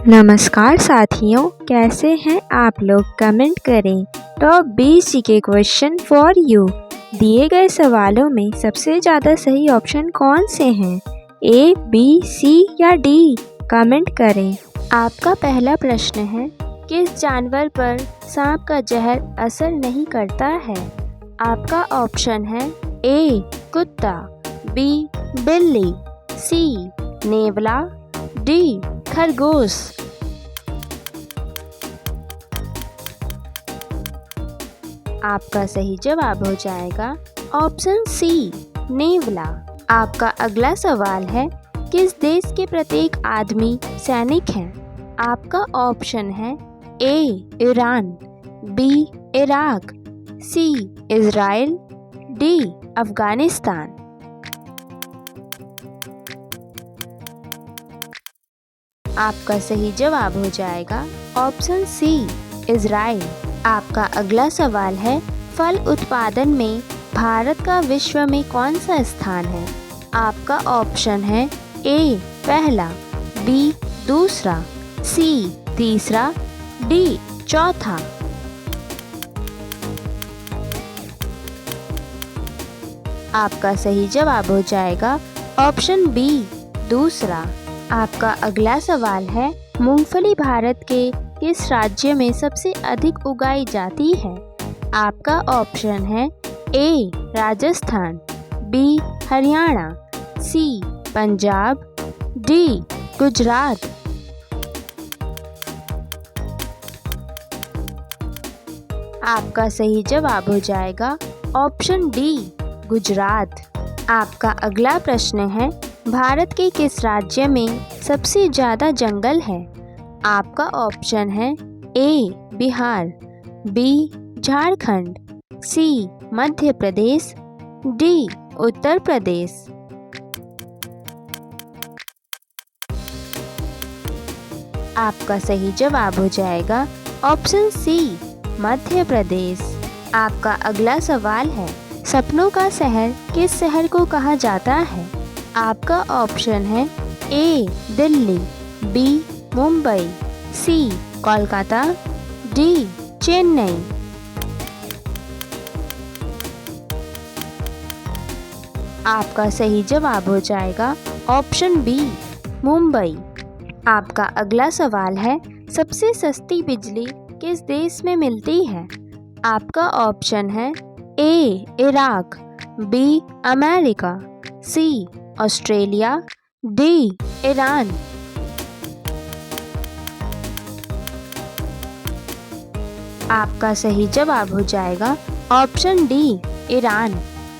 नमस्कार साथियों, कैसे हैं आप लोग? कमेंट करें। Top 20 GK question for you. दिए गए सवालों में सबसे ज़्यादा सही ऑप्शन कौन से हैं? ए, बी, सी या डी? कमेंट करें। आपका पहला प्रश्न है, किस जानवर पर सांप का जहर असर नहीं करता है? आपका ऑप्शन है ए कुत्ता, बी बिल्ली, सी नेवला, डी खरगोश। आपका सही जवाब हो जाएगा ऑप्शन सी नेवला। आपका अगला सवाल है, किस देश के प्रत्येक आदमी सैनिक हैं? आपका ऑप्शन है A Iran, B Iraq, C Israel, D Afghanistan. आपका सही जवाब हो जाएगा ऑप्शन सी इजराइल। आपका अगला सवाल है, फल उत्पादन में भारत का विश्व में कौन सा स्थान है? आपका ऑप्शन है ए पहला, बी दूसरा, सी तीसरा, डी चौथा। आपका सही जवाब हो जाएगा ऑप्शन बी दूसरा। आपका अगला सवाल है, मूंगफली भारत के किस राज्य में सबसे अधिक उगाई जाती है? आपका ऑप्शन है ए राजस्थान, बी हरियाणा, सी पंजाब, डी गुजरात। आपका सही जवाब हो जाएगा ऑप्शन डी गुजरात। आपका अगला प्रश्न है, भारत के किस राज्य में सबसे ज़्यादा जंगल है? आपका ऑप्शन है ए बिहार, बी झारखंड, सी मध्य प्रदेश, डी उत्तर प्रदेश। आपका सही जवाब हो जाएगा ऑप्शन सी मध्य प्रदेश। आपका अगला सवाल है, सपनों का शहर किस शहर को कहा जाता है? आपका ऑप्शन है ए दिल्ली, बी मुंबई, सी कोलकाता, डी चेन्नई। आपका सही जवाब हो जाएगा ऑप्शन बी मुंबई। आपका अगला सवाल है, सबसे सस्ती बिजली किस देश में मिलती है? आपका ऑप्शन है ए इराक, बी अमेरिका, सी ऑस्ट्रेलिया, डी ईरान। आपका सही जवाब हो जाएगा ऑप्शन डी ईरान।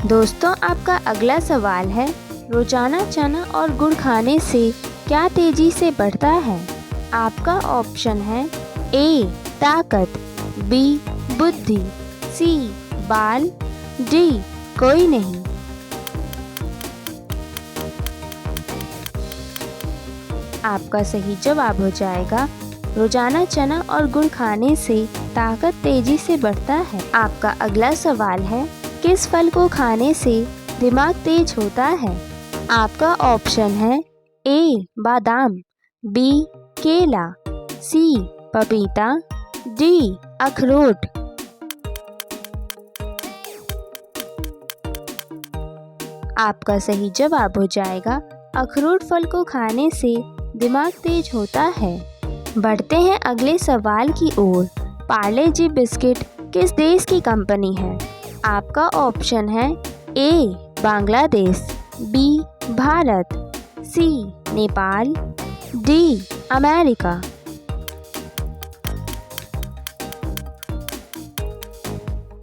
दोस्तों, आपका अगला सवाल है, रोजाना चना और गुड़ खाने से क्या तेजी से बढ़ता है? आपका ऑप्शन है ए ताकत, बी बुद्धि, सी बाल, डी कोई नहीं। आपका सही जवाब हो जाएगा रोजाना चना और गुड़ खाने से ताकत तेजी से बढ़ता है। आपका अगला सवाल है, किस फल को खाने से दिमाग तेज होता है? आपका ऑप्शन है ए बादाम, बी केला, सी पपीता, डी अखरोट। आपका सही जवाब हो जाएगा अखरोट फल को खाने से दिमाग तेज होता है। बढ़ते हैं अगले सवाल की ओर। पार्ले जी बिस्किट किस देश की कंपनी है? आपका ऑप्शन है ए बांग्लादेश, बी भारत, सी नेपाल, डी अमेरिका।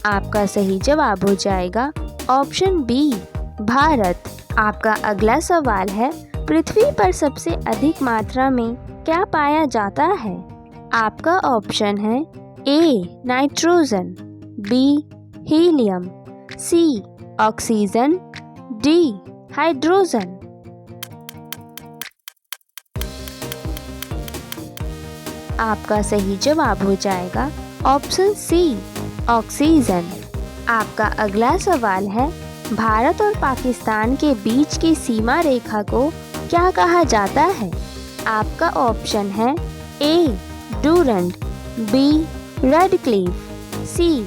आपका सही जवाब हो जाएगा ऑप्शन बी भारत। आपका अगला सवाल है, पृथ्वी पर सबसे अधिक मात्रा में क्या पाया जाता है? आपका ऑप्शन है A nitrogen, B helium, C oxygen, D hydrogen. आपका सही जवाब हो जाएगा ऑप्शन सी ऑक्सीजन। आपका अगला सवाल है, भारत और पाकिस्तान के बीच की सीमा रेखा को क्या कहा जाता है? आपका ऑप्शन है A. Durand, B. Radcliffe, C.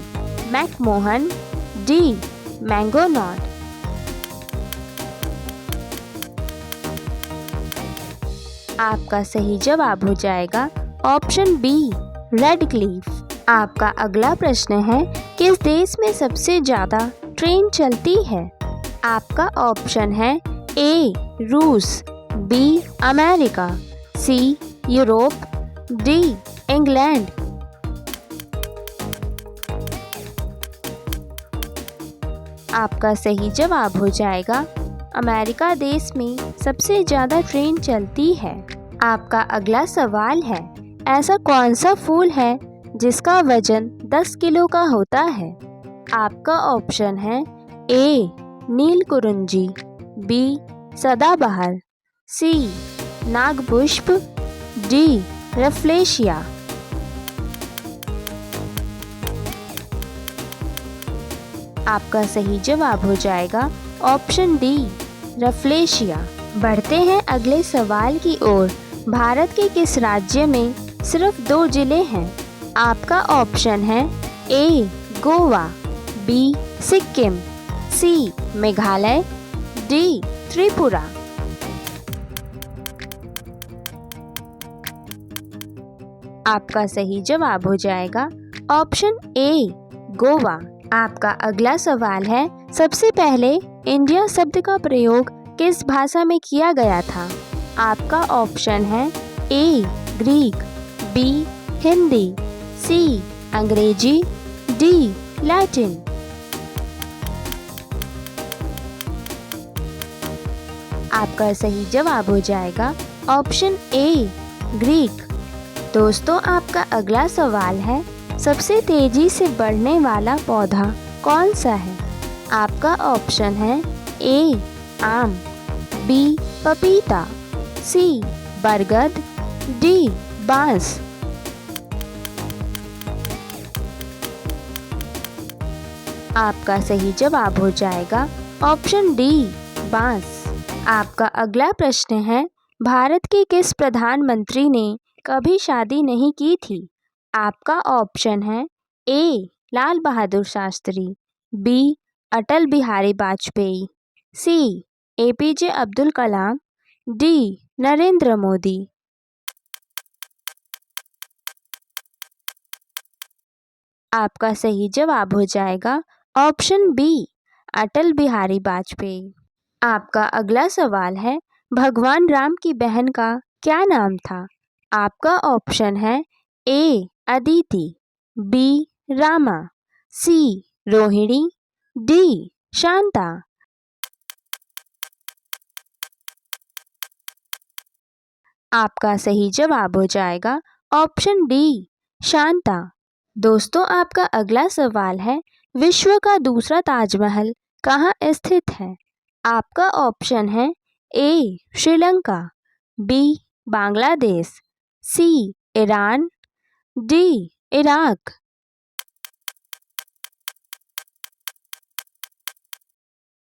McMahon, D. Mangonaut. आपका सही जवाब हो जाएगा ऑप्शन बी, रेडक्लिफ। आपका अगला प्रश्न है, किस देश में सबसे ज़्यादा ट्रेन चलती है? आपका ऑप्शन है ए. रूस, B. America, C. Europe, D. England. आपका सही जवाब हो जाएगा अमेरिका देश में सबसे ज़्यादा ट्रेन चलती है। आपका अगला सवाल है, ऐसा कौन सा फूल है जिसका वजन 10 किलो का होता है? आपका ऑप्शन है ए. नीलकुरुंजी, बी. सदाबहार, सी. नागपुष्प, डी. रफलेशिया। आपका सही जवाब हो जाएगा ऑप्शन डी, रफलेशिया। बढ़ते हैं अगले सवाल की ओर। भारत के किस राज्य में सिर्फ 2 जिले हैं? आपका ऑप्शन है ए. गोवा, बी. सिक्किम, सी. मेघालय, डी. त्रिपुरा। आपका सही जवाब हो जाएगा ऑप्शन ए, गोवा। आपका अगला सवाल है, सबसे पहले इंडिया शब्द का प्रयोग किस भाषा में किया गया था? आपका ऑप्शन है A. Greek, B. Hindi, C. अंग्रेजी, डी. लैटिन। आपका सही जवाब हो जाएगा ऑप्शन ए, ग्रीक। दोस्तों, आपका अगला सवाल है, सबसे तेजी से बढ़ने वाला पौधा कौन सा है? आपका ऑप्शन है ए. आम, बी. पपीता, सी. बरगद, डी. बांस। आपका सही जवाब हो जाएगा ऑप्शन डी, बांस। आपका अगला प्रश्न है, भारत के किस प्रधानमंत्री ने कभी शादी नहीं की थी? आपका ऑप्शन है ए. लाल बहादुर शास्त्री, बी. अटल बिहारी वाजपेयी, सी. APJ Abdul Kalam, D. नरेंद्र मोदी। आपका सही जवाब हो जाएगा ऑप्शन बी, अटल बिहारी वाजपेयी। आपका अगला सवाल है, भगवान राम की बहन का क्या नाम था? आपका ऑप्शन है ए. अदिति, बी. रामा, सी. रोहिणी, डी. शांता। आपका सही जवाब हो जाएगा ऑप्शन डी, शांता। दोस्तों, आपका अगला सवाल है, विश्व का दूसरा ताजमहल कहाँ स्थित है? आपका ऑप्शन है A. Sri Lanka, B. Bangladesh, C. Iran, D. Iraq.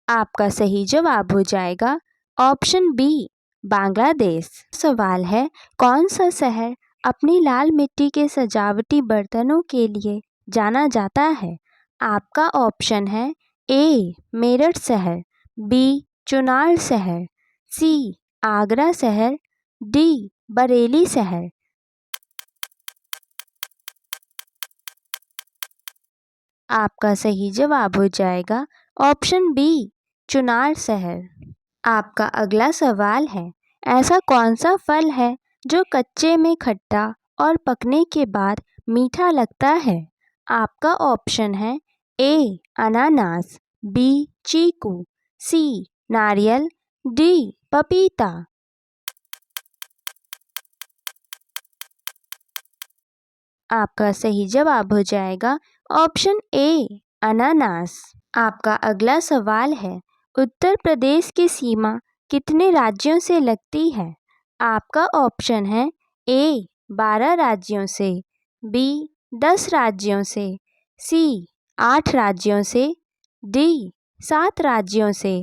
आपका सही जवाब हो जाएगा ऑप्शन बी, बांग्लादेश। सवाल है, कौन सा शहर अपनी लाल मिट्टी के सजावटी बर्तनों के लिए जाना जाता है? आपका ऑप्शन है ए. मेरठ शहर, बी. चुनार शहर, सी. आगरा शहर, डी. बरेली शहर। आपका सही जवाब हो जाएगा ऑप्शन बी, चुनार शहर। आपका अगला सवाल है, ऐसा कौन सा फल है जो कच्चे में खट्टा और पकने के बाद मीठा लगता है? आपका ऑप्शन है ए. अनानास, बी. चीकू, सी. नारियल, डी. पपीता। आपका सही जवाब हो जाएगा ऑप्शन ए, अनानास। आपका अगला सवाल है, उत्तर प्रदेश की सीमा कितने राज्यों से लगती है? आपका ऑप्शन है ए. 12 राज्यों से, बी. 10 राज्यों से, सी. 8 राज्यों से, डी. 7 राज्यों से।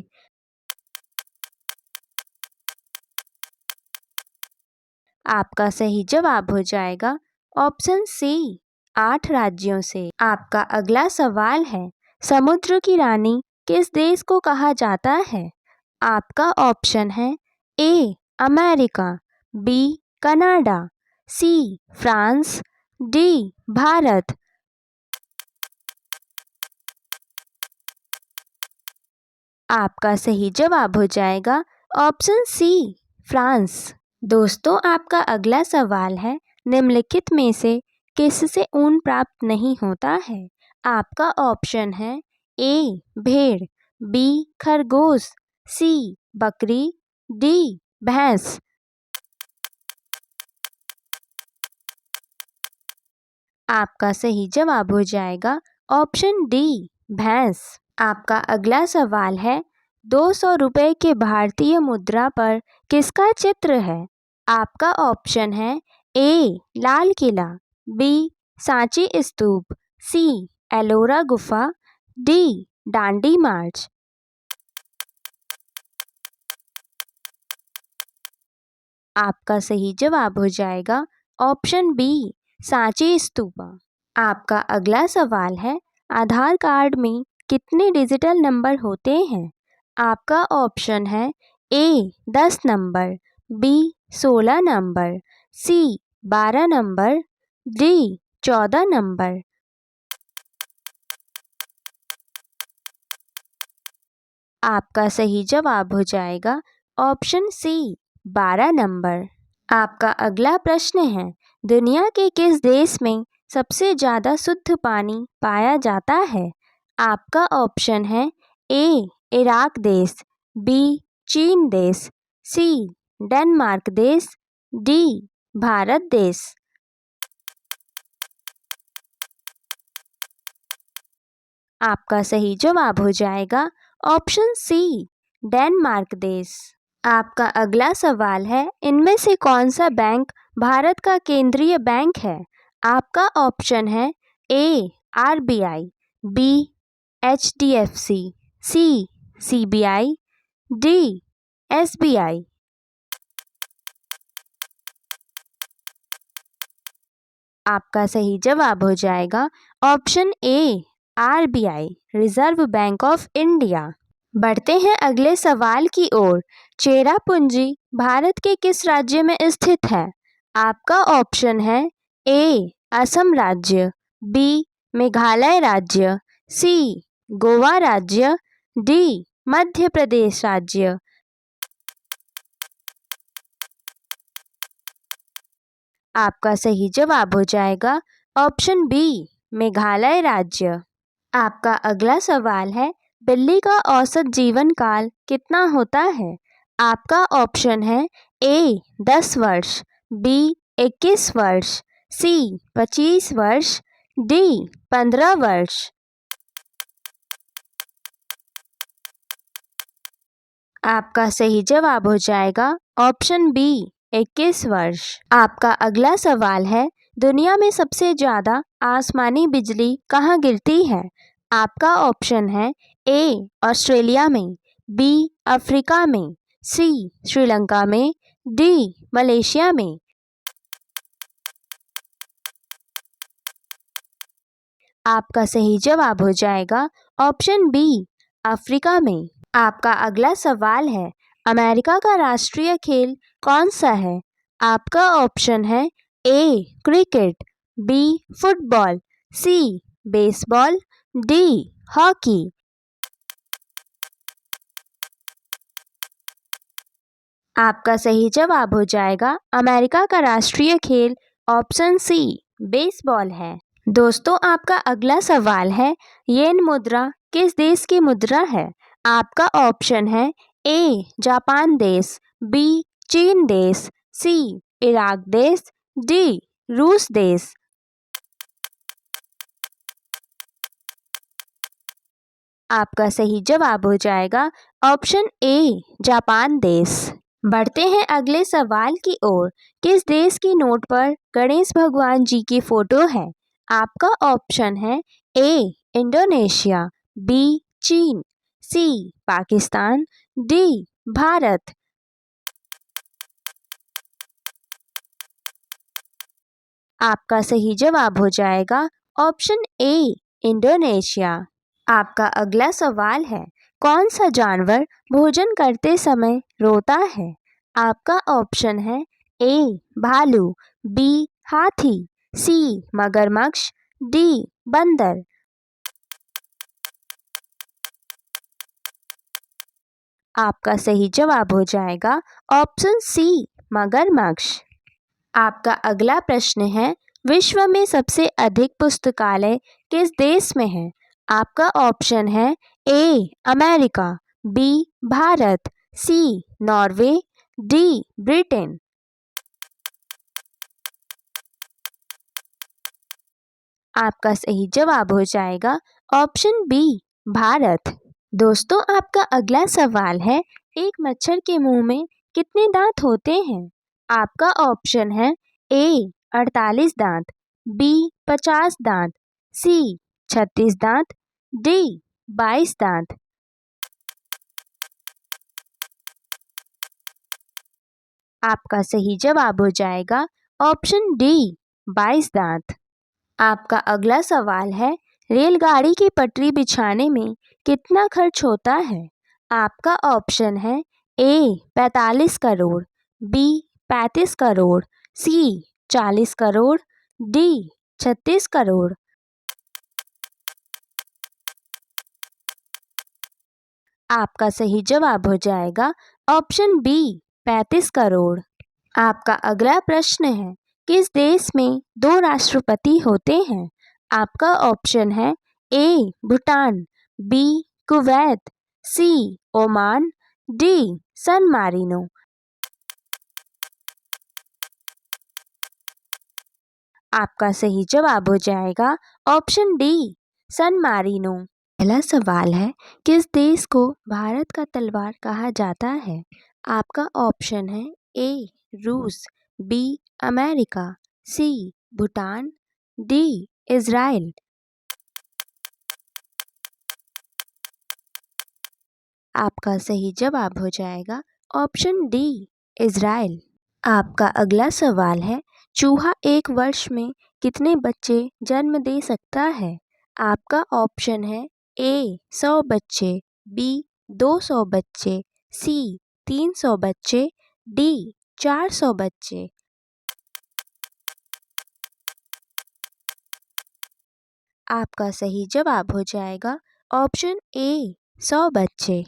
आपका सही जवाब हो जाएगा ऑप्शन सी 8 राज्यों से। आपका अगला सवाल है, समुद्र की रानी किस देश को कहा जाता है? आपका ऑप्शन है A America, B Canada, C France, D Bharat. आपका सही जवाब हो जाएगा ऑप्शन सी फ्रांस। दोस्तों, आपका अगला सवाल है, निम्नलिखित में से किससे ऊन प्राप्त नहीं होता है? आपका ऑप्शन है ए भेड़, बी खरगोश, सी बकरी, डी भैंस। आपका सही जवाब हो जाएगा ऑप्शन डी भैंस। आपका अगला सवाल है, 200 रुपये के भारतीय मुद्रा पर किसका चित्र है? आपका ऑप्शन है ए लाल किला, बी सांची स्तूप, सी एलोरा गुफा, डी डांडी मार्च। आपका सही जवाब हो जाएगा ऑप्शन बी सांची स्तूपा। आपका अगला सवाल है, आधार कार्ड में कितने डिजिटल नंबर होते हैं? आपका ऑप्शन है ए 10 नंबर, बी 16 नंबर, सी 12 नंबर, डी 14 नंबर। आपका सही जवाब हो जाएगा ऑप्शन सी 12 नंबर। आपका अगला प्रश्न है, दुनिया के किस देश में सबसे ज़्यादा शुद्ध पानी पाया जाता है? आपका ऑप्शन है ए इराक देश, बी चीन देश, सी डेनमार्क देश, डी भारत देश। आपका सही जवाब हो जाएगा ऑप्शन सी डेनमार्क देश। आपका अगला सवाल है, इनमें से कौन सा बैंक भारत का केंद्रीय बैंक है? आपका ऑप्शन है ए आरबीआई, बी एचडीएफसी, सी सीबीआई, डी एसबीआई। आपका सही जवाब हो जाएगा option A RBI, reserve bank of India. बढ़ते हैं अगले सवाल की ओर। चेरापूंजी भारत के किस राज्य में स्थित है? आपका ऑप्शन है ए असम राज्य, बी मेघालय राज्य, सी गोवा राज्य, डी मध्य प्रदेश राज्य। आपका सही जवाब हो जाएगा ऑप्शन बी मेघालय राज्य। आपका अगला सवाल है, बिल्ली का औसत जीवन काल कितना होता है? आपका ऑप्शन है ए 10 वर्ष, बी 21 वर्ष, सी 25 वर्ष, डी 15 वर्ष। आपका सही जवाब हो जाएगा ऑप्शन बी 21 वर्ष। आपका अगला सवाल है, दुनिया में सबसे ज़्यादा आसमानी बिजली कहाँ गिरती है? आपका ऑप्शन है ए ऑस्ट्रेलिया में, बी अफ्रीका में, सी श्रीलंका में, डी मलेशिया में। आपका सही जवाब हो जाएगा ऑप्शन बी अफ्रीका में। आपका अगला सवाल है, अमेरिका का राष्ट्रीय खेल कौन सा है? आपका ऑप्शन है ए क्रिकेट, बी फुटबॉल, सी बेसबॉल, डी हॉकी। आपका सही जवाब हो जाएगा अमेरिका का राष्ट्रीय खेल ऑप्शन सी बेसबॉल है। दोस्तों, आपका अगला सवाल है, येन मुद्रा किस देश की मुद्रा है? आपका ऑप्शन है ए जापान देश, बी चीन देश, सी इराक देश, डी रूस देश। आपका सही जवाब हो जाएगा ऑप्शन ए जापान देश। बढ़ते हैं अगले सवाल की ओर। किस देश की नोट पर गणेश भगवान जी की फोटो है? आपका ऑप्शन है ए इंडोनेशिया, बी चीन, सी पाकिस्तान, डी भारत। आपका सही जवाब हो जाएगा ऑप्शन ए इंडोनेशिया। आपका अगला सवाल है, कौन सा जानवर भोजन करते समय रोता है? आपका ऑप्शन है ए भालू, बी हाथी, सी मगरमच्छ, डी बंदर। आपका सही जवाब हो जाएगा ऑप्शन सी मगरमच्छ। आपका अगला प्रश्न है, विश्व में सबसे अधिक पुस्तकालय किस देश में है? आपका ऑप्शन है A America, B Bharat, C Norway, D Britain. आपका सही जवाब हो जाएगा ऑप्शन बी भारत। दोस्तों, आपका अगला सवाल है, एक मच्छर के मुंह में कितने दांत होते हैं? आपका ऑप्शन है ए 48 दांत, बी 50 दांत, सी 36 दांत, डी 22 दांत। आपका सही जवाब हो जाएगा ऑप्शन डी 22 दांत। आपका अगला सवाल है, रेलगाड़ी की पटरी बिछाने में कितना खर्च होता है? आपका ऑप्शन है ए 45 करोड़, बी 35 करोड़, सी 40 करोड़, डी 36 करोड़। आपका सही जवाब हो जाएगा ऑप्शन बी 35 करोड़। आपका अगला प्रश्न है, किस देश में दो राष्ट्रपति होते हैं? आपका ऑप्शन है ए भूटान, बी कुवैत, सी ओमान, डी सन मारिनो। आपका सही जवाब हो जाएगा ऑप्शन डी सन मारिनो। पहला सवाल है, किस देश को भारत का तलवार कहा जाता है? आपका ऑप्शन है ए रूस, बी अमेरिका, सी भूटान, डी इज़राइल। आपका सही जवाब हो जाएगा ऑप्शन डी इज़राइल। आपका अगला सवाल है, चूहा एक वर्ष में कितने बच्चे जन्म दे सकता है? आपका ऑप्शन है ए 100 बच्चे, बी 200 बच्चे, सी 300 बच्चे, डी 400 बच्चे। आपका सही जवाब हो जाएगा ऑप्शन ए 100 बच्चे।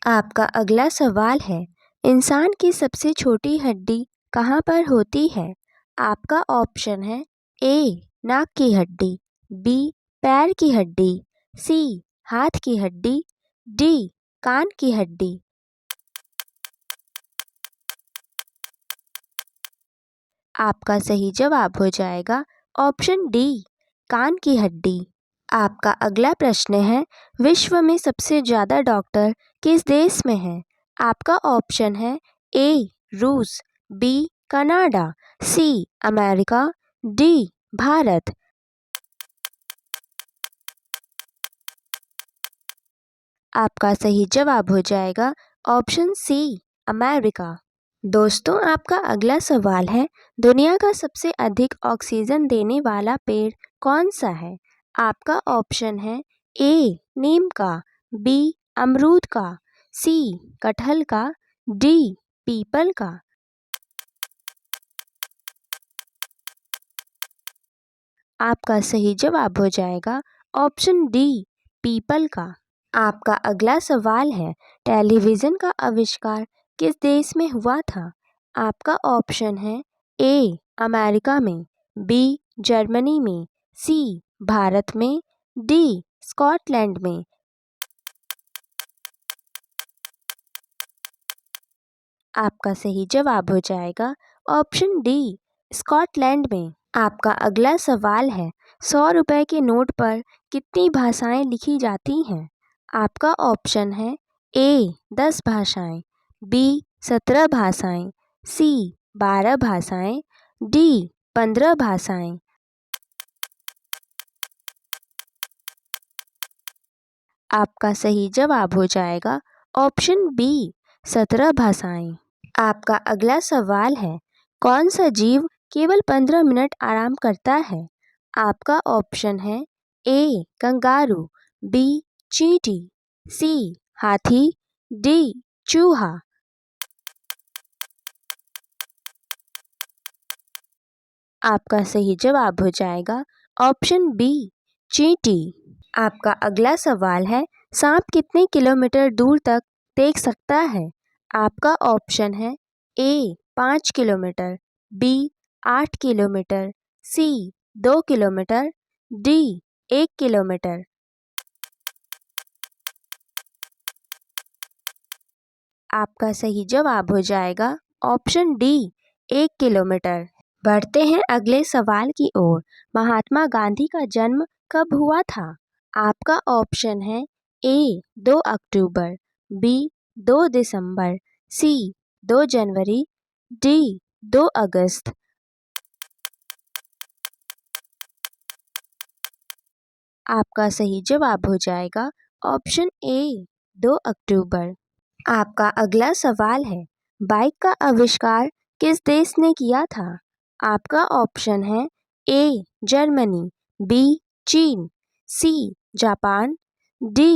आपका अगला सवाल है, इंसान की सबसे छोटी हड्डी कहाँ पर होती है? आपका ऑप्शन है ए नाक की हड्डी, बी पैर की हड्डी, सी हाथ की हड्डी, डी कान की हड्डी। आपका सही जवाब हो जाएगा ऑप्शन डी कान की हड्डी। आपका अगला प्रश्न है, विश्व में सबसे ज़्यादा डॉक्टर किस देश में हैं? आपका ऑप्शन है ए रूस, B Canada, C America, D Bharat. आपका सही जवाब हो जाएगा ऑप्शन सी अमेरिका। दोस्तों, आपका अगला सवाल है, दुनिया का सबसे अधिक ऑक्सीजन देने वाला पेड़ कौन सा है? आपका ऑप्शन है ए नीम का, बी अमरूद का, सी कटहल का, डी पीपल का। आपका सही जवाब हो जाएगा ऑप्शन डी पीपल का। आपका अगला सवाल है, टेलीविज़न का आविष्कार किस देश में हुआ था? आपका ऑप्शन है ए अमेरिका में, बी जर्मनी में, सी भारत में, डी स्कॉटलैंड में। आपका सही जवाब हो जाएगा ऑप्शन डी स्कॉटलैंड में। आपका अगला सवाल है, 100 रुपए के नोट पर कितनी भाषाएं लिखी जाती हैं? आपका ऑप्शन है ए 10 भाषाएं, बी 17 भाषाएं, सी 12 भाषाएं, डी 15 भाषाएं। आपका सही जवाब हो जाएगा ऑप्शन बी 17 भाषाएं। आपका अगला सवाल है, कौन सा जीव केवल 15 मिनट आराम करता है? आपका ऑप्शन है ए कंगारू, बी चींटी, सी हाथी, डी चूहा। आपका सही जवाब हो जाएगा ऑप्शन बी चींटी। आपका अगला सवाल है, सांप कितने किलोमीटर दूर तक देख सकता है? आपका ऑप्शन है ए 5 किलोमीटर, बी 8 किलोमीटर, सी 2 किलोमीटर, डी 1 किलोमीटर। आपका सही जवाब हो जाएगा ऑप्शन डी 1 किलोमीटर। बढ़ते हैं अगले सवाल की ओर। महात्मा गांधी का जन्म कब हुआ था? आपका ऑप्शन है ए 2 अक्टूबर, बी 2 दिसंबर, सी 2 जनवरी, डी 2 अगस्त। आपका सही जवाब हो जाएगा ऑप्शन ए 2 अक्टूबर। आपका अगला सवाल है, बाइक का आविष्कार किस देश ने किया था? आपका ऑप्शन है ए जर्मनी, बी चीन, सी जापान, डी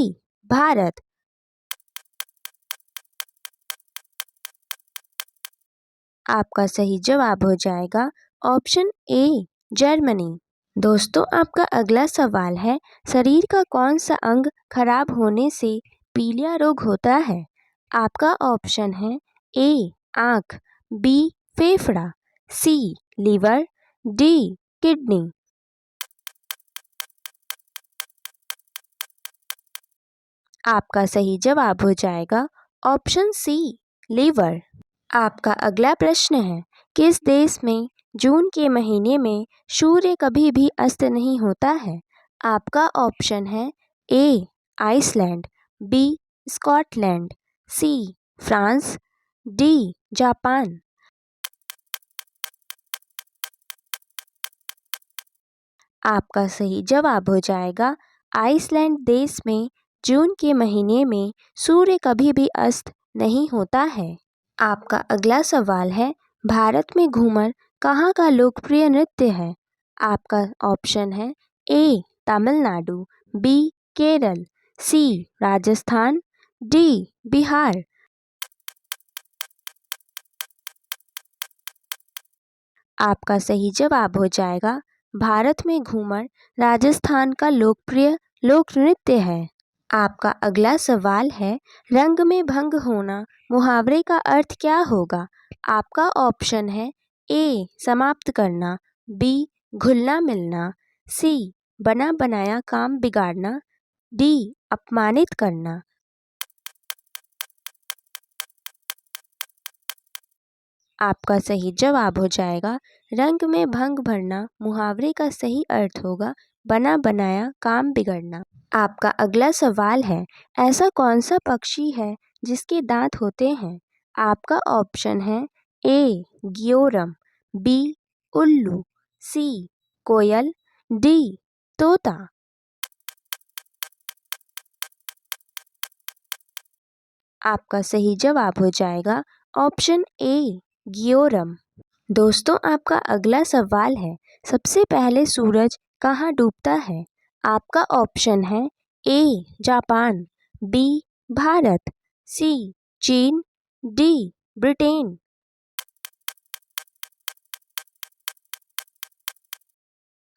भारत। आपका सही जवाब हो जाएगा ऑप्शन ए जर्मनी। दोस्तों, आपका अगला सवाल है, शरीर का कौन सा अंग खराब होने से पीलिया रोग होता है? आपका ऑप्शन है ए आँख, बी फेफड़ा, सी लीवर, डी किडनी। आपका सही जवाब हो जाएगा ऑप्शन सी लीवर। आपका अगला प्रश्न है, किस देश में जून के महीने में सूर्य कभी भी अस्त नहीं होता है? आपका ऑप्शन है A Iceland, B Scotland, C France, D Japan. आपका सही जवाब हो जाएगा आइसलैंड देश में जून के महीने में सूर्य कभी भी अस्त नहीं होता है। आपका अगला सवाल है, भारत में घूमर कहाँ का लोकप्रिय नृत्य है? आपका ऑप्शन है ए तमिलनाडु, बी केरल, सी राजस्थान, डी बिहार। आपका सही जवाब हो जाएगा भारत में घूमर राजस्थान का लोकप्रिय लोक नृत्य है। आपका अगला सवाल है, रंग में भंग होना मुहावरे का अर्थ क्या होगा? आपका ऑप्शन है ए समाप्त करना, बी घुलना मिलना, सी बना बनाया काम बिगाड़ना, डी अपमानित करना। आपका सही जवाब हो जाएगा रंग में भंग भरना मुहावरे का सही अर्थ होगा बना बनाया काम बिगड़ना। आपका अगला सवाल है, ऐसा कौन सा पक्षी है जिसके दांत होते हैं? आपका ऑप्शन है ए ग्योरम, बी उल्लू, सी कोयल, डी तोता। आपका सही जवाब हो जाएगा ऑप्शन ए ग्योरम। दोस्तों, आपका अगला सवाल है, सबसे पहले सूरज कहाँ डूबता है? आपका ऑप्शन है ए जापान, बी भारत, सी चीन, डी ब्रिटेन।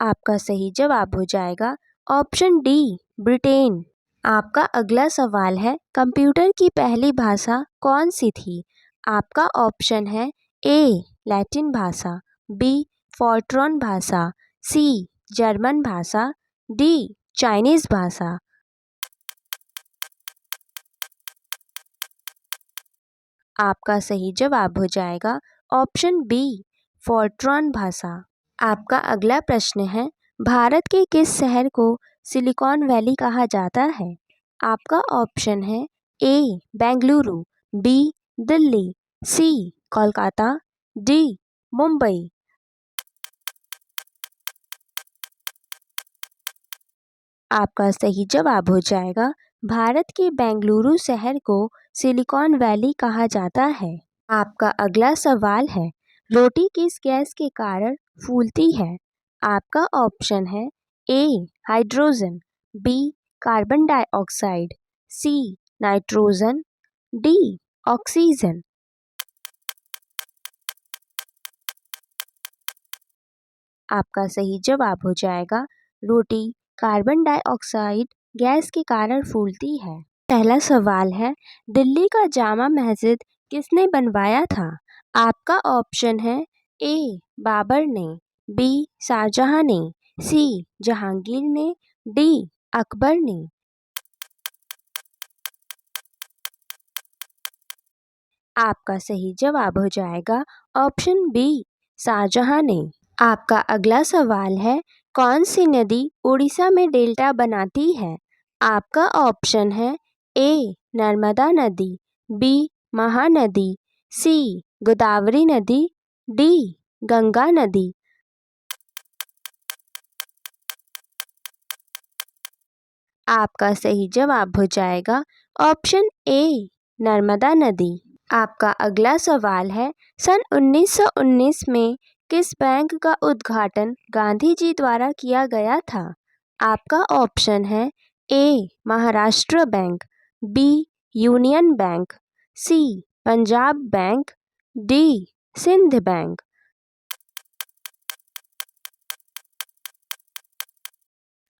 आपका सही जवाब हो जाएगा ऑप्शन डी ब्रिटेन। आपका अगला सवाल है, कंप्यूटर की पहली भाषा कौन सी थी? आपका ऑप्शन है ए लैटिन भाषा, बी फॉर्ट्रॉन भाषा, सी जर्मन भाषा, डी चाइनीज भाषा। आपका सही जवाब हो जाएगा ऑप्शन बी फॉर्ट्रॉन भाषा। आपका अगला प्रश्न है, भारत के किस शहर को सिलिकॉन वैली कहा जाता है? आपका ऑप्शन है ए बेंगलुरु, बी दिल्ली, सी कोलकाता, डी मुंबई। आपका सही जवाब हो जाएगा भारत के बेंगलुरु शहर को सिलिकॉन वैली कहा जाता है। आपका अगला सवाल है, रोटी किस गैस के कारण फूलती है? आपका ऑप्शन है A hydrogen, B carbon dioxide, C nitrogen, D oxygen. आपका सही जवाब हो जाएगा रोटी कार्बन डाइऑक्साइड गैस के कारण फूलती है। पहला सवाल है, दिल्ली का जामा मस्जिद किसने बनवाया था? आपका ऑप्शन है ए बाबर ने, बी शाहजहां ने, सी जहांगीर ने, डी अकबर ने। आपका सही जवाब हो जाएगा ऑप्शन बी शाहजहां ने। आपका अगला सवाल है, कौन सी नदी उड़ीसा में डेल्टा बनाती है? आपका ऑप्शन है ए नर्मदा नदी, बी महानदी, सी गोदावरी नदी, डी गंगा नदी। आपका सही जवाब हो जाएगा ऑप्शन ए नर्मदा नदी। आपका अगला सवाल है, सन 1919 में किस बैंक का उद्घाटन गांधी जी द्वारा किया गया था? आपका ऑप्शन है A Maharashtra Bank, B Union Bank, C Punjab Bank, D Sindh Bank.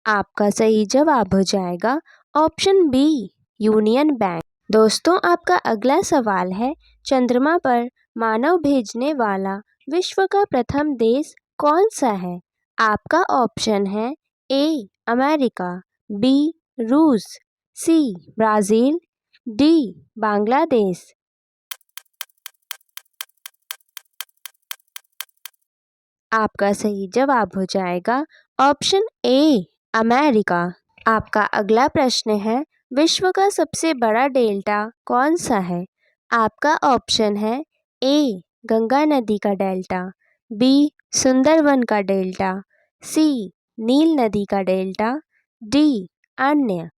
आपका सही जवाब हो जाएगा ऑप्शन बी यूनियन बैंक। दोस्तों, आपका अगला सवाल है, चंद्रमा पर मानव भेजने वाला विश्व का प्रथम देश कौन सा है? आपका ऑप्शन है ए अमेरिका, बी रूस, सी ब्राज़ील, डी बांग्लादेश। आपका सही जवाब हो जाएगा ऑप्शन ए अमेरिका। आपका अगला प्रश्न है, विश्व का सबसे बड़ा डेल्टा कौन सा है? आपका ऑप्शन है ए गंगा नदी का डेल्टा, बी सुंदरवन का डेल्टा, सी नील नदी का डेल्टा, डी अन्य।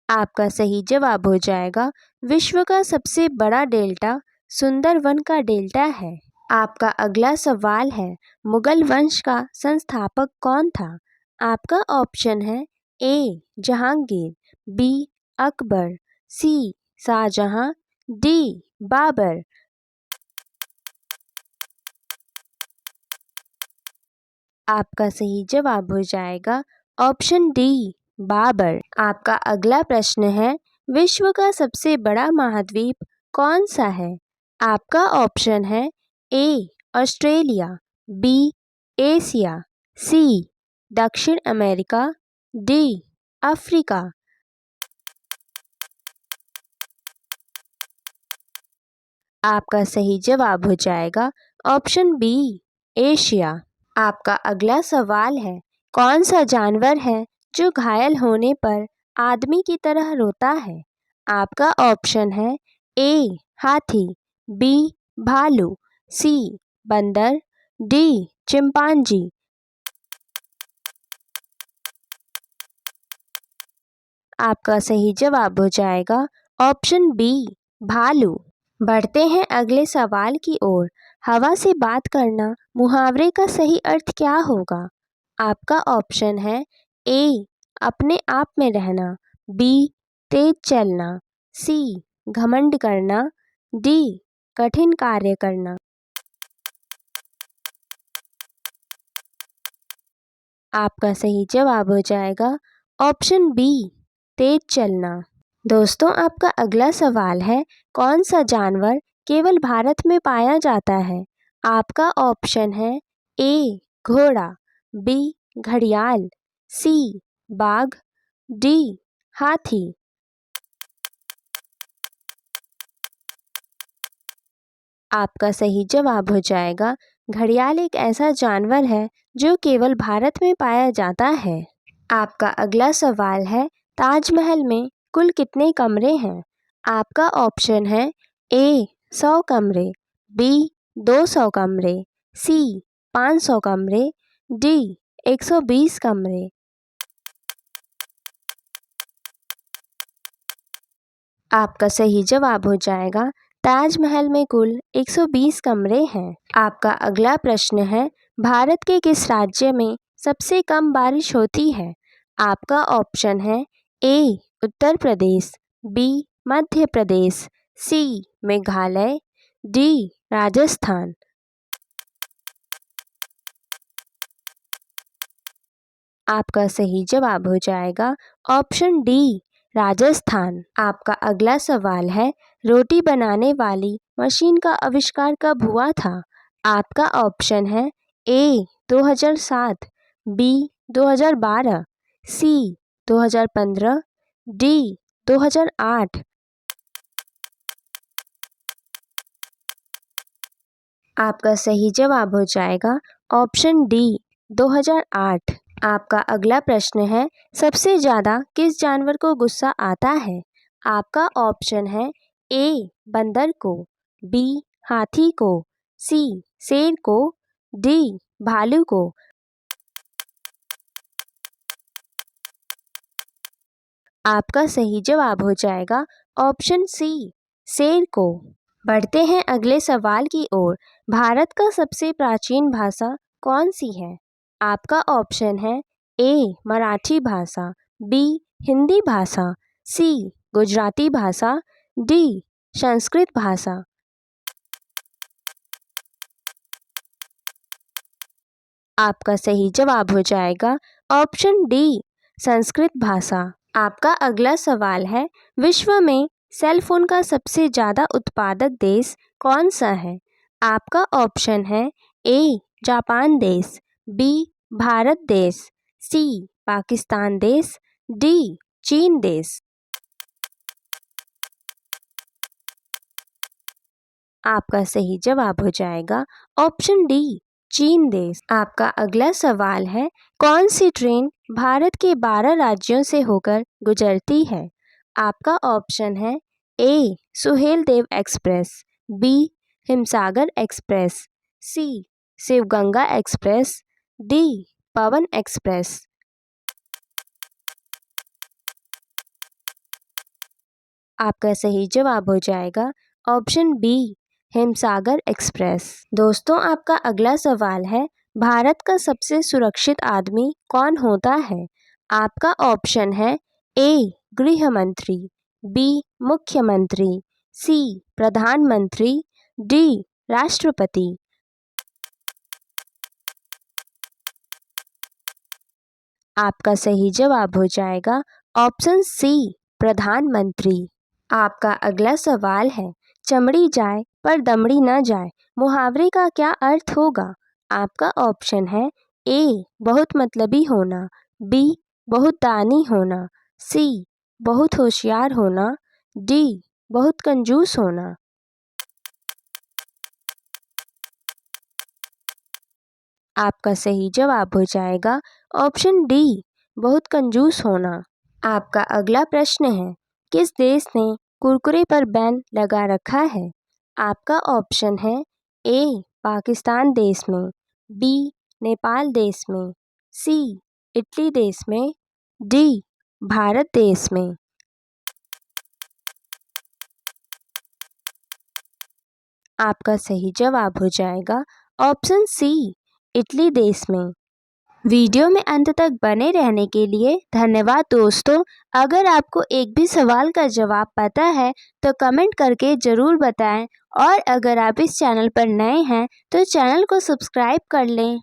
आपका सही जवाब हो जाएगा विश्व का सबसे बड़ा डेल्टा सुंदरवन का डेल्टा है। आपका अगला सवाल है, मुगल वंश का संस्थापक कौन था? आपका ऑप्शन है ए जहांगीर, बी अकबर, सी शाहजहां, डी बाबर। आपका सही जवाब हो जाएगा ऑप्शन डी बाबर। आपका अगला प्रश्न है, विश्व का सबसे बड़ा महाद्वीप कौन सा है? आपका ऑप्शन है ए ऑस्ट्रेलिया, बी एशिया, सी दक्षिण अमेरिका, डी अफ्रीका। आपका सही जवाब हो जाएगा ऑप्शन बी एशिया। आपका अगला सवाल है, कौन सा जानवर है जो घायल होने पर आदमी की तरह रोता है? आपका ऑप्शन है ए हाथी, बी भालू, सी बंदर, डी चिंपांजी। आपका सही जवाब हो जाएगा ऑप्शन बी भालू। बढ़ते हैं अगले सवाल की ओर। हवा से बात करना मुहावरे का सही अर्थ क्या होगा? आपका ऑप्शन है ए अपने आप में रहना, बी तेज चलना, सी घमंड करना, डी कठिन कार्य करना। आपका सही जवाब हो जाएगा ऑप्शन बी तेज चलना। दोस्तों, आपका अगला सवाल है, कौन सा जानवर केवल भारत में पाया जाता है? आपका ऑप्शन है ए घोड़ा, बी घड़ियाल, सी बाघ, डी हाथी। आपका सही जवाब हो जाएगा घड़ियाल एक ऐसा जानवर है जो केवल भारत में पाया जाता है। आपका अगला सवाल है, ताजमहल में कुल कितने कमरे हैं? आपका ऑप्शन है ए 100 कमरे, बी 200 कमरे, सी 500 कमरे, डी 120 कमरे। आपका सही जवाब हो जाएगा ताजमहल में कुल 120 कमरे हैं। आपका अगला प्रश्न है, भारत के किस राज्य में सबसे कम बारिश होती है? आपका ऑप्शन है ए उत्तर प्रदेश, बी मध्य प्रदेश, सी मेघालय, डी राजस्थान। आपका सही जवाब हो जाएगा ऑप्शन डी राजस्थान। आपका अगला सवाल है, रोटी बनाने वाली मशीन का आविष्कार कब हुआ था? आपका ऑप्शन है ए 2007, बी 2012, सी 2015, डी 2008। आपका सही जवाब हो जाएगा ऑप्शन डी 2008। आपका अगला प्रश्न है, सबसे ज़्यादा किस जानवर को गुस्सा आता है? आपका ऑप्शन है ए बंदर को, बी हाथी को, सी शेर को, डी भालू को। आपका सही जवाब हो जाएगा ऑप्शन सी शेर को। बढ़ते हैं अगले सवाल की ओर। भारत का सबसे प्राचीन भाषा कौन सी है? आपका ऑप्शन है ए मराठी भाषा, बी हिंदी भाषा, सी गुजराती भाषा, डी संस्कृत भाषा। आपका सही जवाब हो जाएगा ऑप्शन डी संस्कृत भाषा। आपका अगला सवाल है, विश्व में सेल फोन का सबसे ज़्यादा उत्पादक देश कौन सा है? आपका ऑप्शन है ए जापान देश, बी भारत देश, सी पाकिस्तान देश, डी चीन देश। आपका सही जवाब हो जाएगा ऑप्शन डी चीन देश। आपका अगला सवाल है, कौन सी ट्रेन भारत के 12 राज्यों से होकर गुजरती है? आपका ऑप्शन है ए Suhel Dev express, B Himsagar express, सी शिवगंगा एक्सप्रेस, डी पवन एक्सप्रेस। आपका सही जवाब हो जाएगा ऑप्शन बी हिमसागर एक्सप्रेस। दोस्तों, आपका अगला सवाल है, भारत का सबसे सुरक्षित आदमी कौन होता है? आपका ऑप्शन है ए गृह मंत्री, बी मुख्यमंत्री, सी प्रधानमंत्री, डी राष्ट्रपति। आपका सही जवाब हो जाएगा ऑप्शन सी प्रधानमंत्री। आपका अगला सवाल है, चमड़ी जाए पर दमड़ी न जाए मुहावरे का क्या अर्थ होगा? आपका ऑप्शन है ए बहुत मतलबी होना, बी बहुत दानी होना, सी बहुत होशियार होना, डी बहुत कंजूस होना। आपका सही जवाब हो जाएगा ऑप्शन डी बहुत कंजूस होना। आपका अगला प्रश्न है, किस देश ने कुरकुरे पर बैन लगा रखा है? आपका ऑप्शन है ए पाकिस्तान देश में, बी नेपाल देश में, सी इटली देश में, डी भारत देश में। आपका सही जवाब हो जाएगा ऑप्शन सी इटली देश में। वीडियो में अंत तक बने रहने के लिए धन्यवाद दोस्तों। अगर आपको एक भी सवाल का जवाब पता है तो कमेंट करके ज़रूर बताएं, और अगर आप इस चैनल पर नए हैं तो चैनल को सब्सक्राइब कर लें।